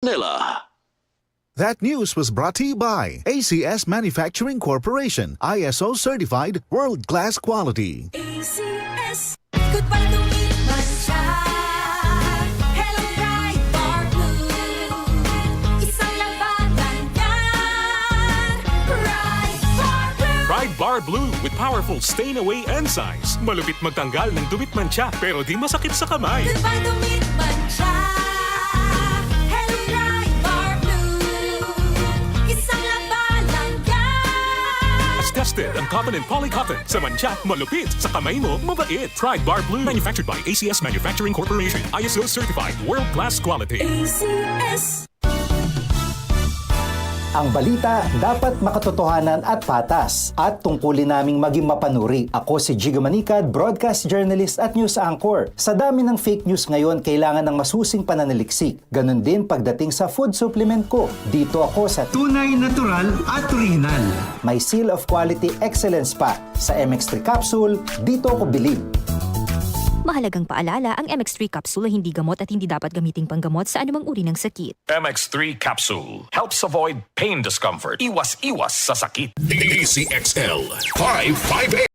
Nila. That news was brought to you by ACS Manufacturing Corporation, ISO certified world-class quality. ACS, good pa tumiman siya. Hello, bright bar blue. Isang labanan yan. Bright bar blue. Pride Bar Blue with powerful stain-away enzymes. Malupit magtanggal ng dumit mancha pero di masakit sa kamay. Good pa tumiman siya. Hello, bright bar blue. Isang labanan yan. As tested ang cotton and polycotton. Sa mancha, malupit. Sa kamay mo, mabait. Pride Bar Blue. Manufactured by ACS Manufacturing Corporation. ISO certified world-class quality. ACS. Ang balita dapat makatotohanan at patas at tungkulin naming maging mapanuri. Ako si Jigo Manicad, broadcast journalist at news anchor. Sa dami ng fake news ngayon, kailangan ng masusing pananaliksik. Ganon din pagdating sa food supplement ko. Dito ako sa Tunay, natural at original. may seal of quality excellence pa. Sa MX3 capsule, dito ako bilib. Mahalagang paalala, ang MX3 capsule ay hindi gamot at hindi dapat gamiting panggamot sa anumang uri ng sakit. MX3 Capsule helps avoid pain discomfort. Iwas sa sakit. ACXL 558.